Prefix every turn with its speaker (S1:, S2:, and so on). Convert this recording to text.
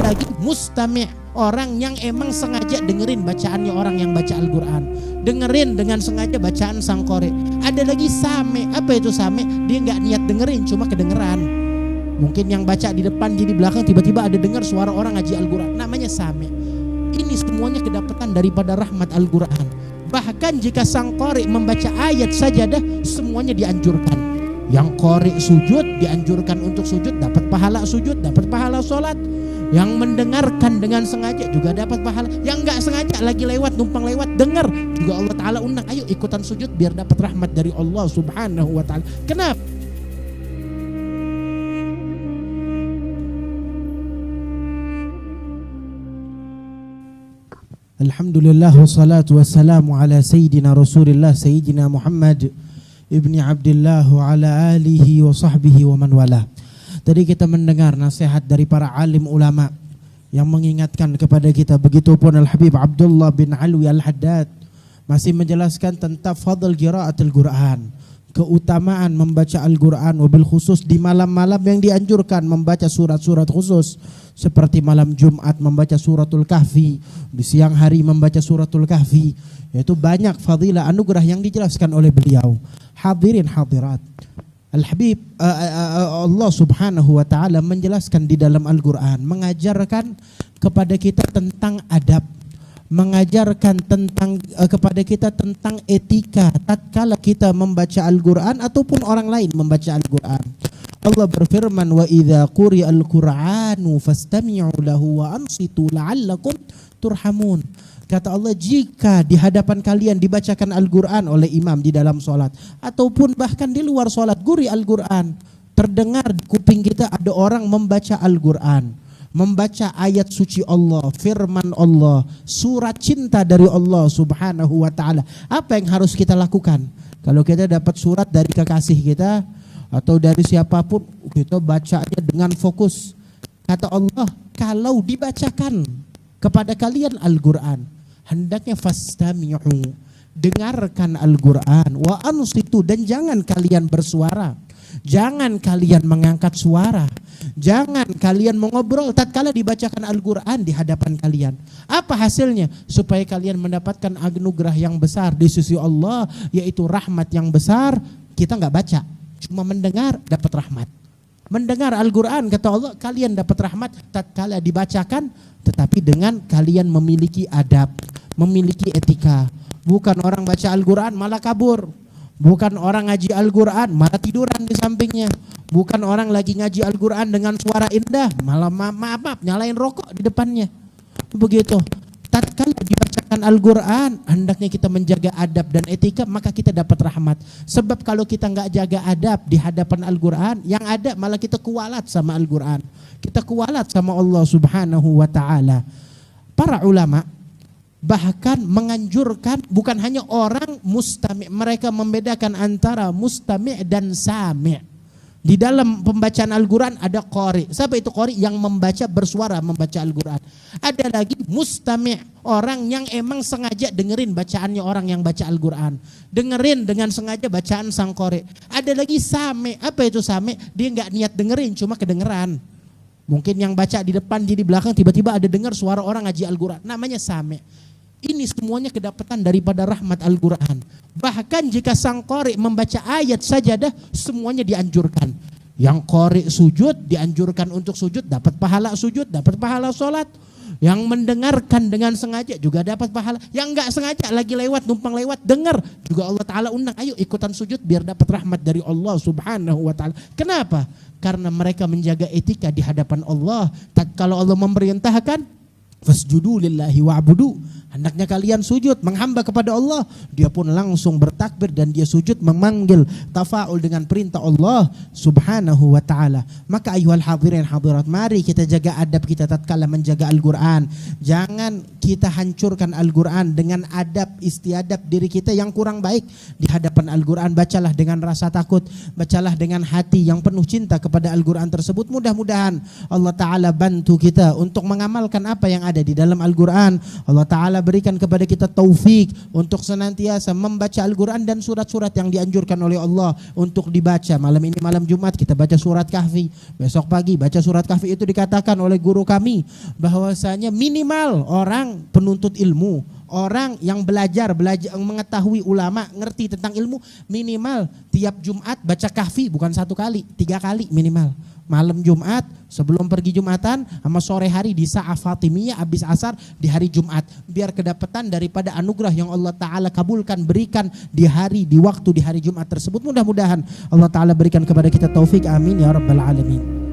S1: lagi mustami', orang yang emang sengaja dengerin bacaannya orang yang baca Al-Quran, dengerin dengan sengaja bacaan sang qari. Ada lagi sami'. Apa itu sami'? Dia nggak niat dengerin, cuma kedengeran. Mungkin yang baca di depan, di belakang tiba-tiba ada dengar suara orang ngaji Al-Quran, namanya sami'. Ini semuanya kedapatan daripada rahmat Al-Quran. Bahkan jika sang qari membaca ayat sajadah, semuanya dianjurkan. Yang qari sujud dianjurkan untuk sujud, dapat pahala sujud, dapat pahala sholat. Yang mendengarkan dengan sengaja juga dapat pahala. Yang nggak sengaja lagi lewat, numpang lewat, dengar juga Allah Ta'ala undang, ayo ikutan sujud biar dapat rahmat dari Allah Subhanahu wa Ta'ala. Kenapa? Alhamdulillah wassalatu wassalamu ala sayyidina Rasulillah sayyidina Muhammad ibni Abdillah wa ala alihi wa sahbihi wa man wala. Tadi kita mendengar nasihat dari para alim ulama yang mengingatkan kepada kita. Begitupun Al-Habib Abdullah bin Alwi Al-Haddad masih menjelaskan tentang fadl qiraatul Quran, keutamaan membaca Al-Quran, wabil khusus di malam-malam yang dianjurkan membaca surat-surat khusus, seperti malam Jumat membaca suratul Kahfi, di siang hari membaca suratul Kahfi. Yaitu banyak fadilah anugerah yang dijelaskan oleh beliau. Hadirin hadirat, Al-Habib Allah Subhanahu wa Ta'ala menjelaskan di dalam Al-Quran, mengajarkan kepada kita tentang adab, mengajarkan tentang kepada kita tentang etika tatkala kita membaca Al-Quran ataupun orang lain membaca Al-Quran. Allah berfirman, wa idza quri'al Qur'anu fastami'u lahu wa ansitu la'allakum turhamun. Kata Allah, jika di hadapan kalian dibacakan Al-Quran oleh imam di dalam sholat ataupun bahkan di luar sholat, guri Al-Quran, terdengar di kuping kita ada orang membaca Al-Quran, membaca ayat suci Allah, firman Allah, surat cinta dari Allah Subhanahu wa Ta'ala. Apa yang harus kita lakukan? Kalau kita dapat surat dari kekasih kita atau dari siapapun, kita bacanya dengan fokus. Kata Allah, kalau dibacakan kepada kalian Al-Quran, hendaknya fastami'u, dengarkan Al-Quran, wa ansitu, dan jangan kalian bersuara, jangan kalian mengangkat suara, jangan kalian mengobrol tatkala dibacakan Al-Quran di hadapan kalian. Apa hasilnya? Supaya kalian mendapatkan anugerah yang besar di sisi Allah, yaitu rahmat yang besar. Kita nggak baca, cuma mendengar, dapat rahmat. Mendengar Al-Quran, kata Allah, kalian dapat rahmat tatkala dibacakan, tetapi dengan kalian memiliki adab, memiliki etika. Bukan orang baca Al-Quran malah kabur, bukan orang ngaji Al-Quran malah tiduran di sampingnya, bukan orang lagi ngaji Al-Quran dengan suara indah malah maaf nyalain rokok di depannya. Begitu. Tatkala dibacakan Al-Quran, hendaknya kita menjaga adab dan etika, maka kita dapat rahmat. Sebab kalau kita nggak jaga adab di hadapan Al-Quran, yang ada malah kita kualat sama Al-Quran, kita kualat sama Allah Subhanahu wa Ta'ala. Para ulama bahkan menganjurkan bukan hanya orang mustami', mereka membedakan antara mustami' dan sami'. Di dalam pembacaan Al-Quran ada qari. Siapa itu qari? Yang membaca, bersuara membaca Al-Quran. Ada lagi mustami', orang yang emang sengaja dengerin bacaannya orang yang baca Al-Quran, dengerin dengan sengaja bacaan sang qari. Ada lagi sami'. Apa itu sami'? Dia nggak niat dengerin, cuma kedengeran. Mungkin yang baca di depan, di belakang tiba-tiba ada dengar suara orang ngaji Al-Quran, namanya sami'. Ini semuanya kedapatan daripada rahmat Al-Quran. Bahkan jika sang qari membaca ayat sajadah, semuanya dianjurkan. Yang qari sujud dianjurkan untuk sujud, dapat pahala sujud, dapat pahala sholat. Yang mendengarkan dengan sengaja juga dapat pahala. Yang nggak sengaja lagi lewat, numpang lewat, dengar juga Allah Ta'ala undang, ayo ikutan sujud biar dapat rahmat dari Allah Subhanahu wa Ta'ala. Kenapa? Karena mereka menjaga etika di hadapan Allah. Kalau Allah memerintahkan, fasjudu lillahi wa'budu, hendaknya kalian sujud menghamba kepada Allah, dia pun langsung bertakbir dan dia sujud memanggil tafaul dengan perintah Allah Subhanahu wa Ta'ala. Maka ayuhal hadirin hadirat, mari kita jaga adab kita tatkala menjaga Al-Quran. Jangan kita hancurkan Al-Quran dengan adab istiadab diri kita yang kurang baik di hadapan Al-Quran. Bacalah dengan rasa takut, bacalah dengan hati yang penuh cinta kepada Al-Quran tersebut. Mudah-mudahan Allah Ta'ala bantu kita untuk mengamalkan apa yang ada ada di dalam Al-Quran. Allah Ta'ala berikan kepada kita taufik untuk senantiasa membaca Al-Quran dan surat-surat yang dianjurkan oleh Allah untuk dibaca. Malam ini malam Jumat kita baca surat Kahfi, besok pagi baca surat Kahfi. Itu dikatakan oleh guru kami bahwasanya minimal orang penuntut ilmu, orang yang belajar mengetahui ulama, ngerti tentang ilmu, minimal tiap Jumat baca Kahfi, bukan 1 kali, 3 kali minimal. Malam Jumat sebelum pergi Jumatan, sama sore hari di Sa'ah Fatimiyah habis asar di hari Jumat, biar kedapatan daripada anugerah yang Allah Ta'ala kabulkan berikan di waktu di hari Jumat tersebut. Mudah-mudahan Allah Ta'ala berikan kepada kita taufik, amin ya rabbal alamin.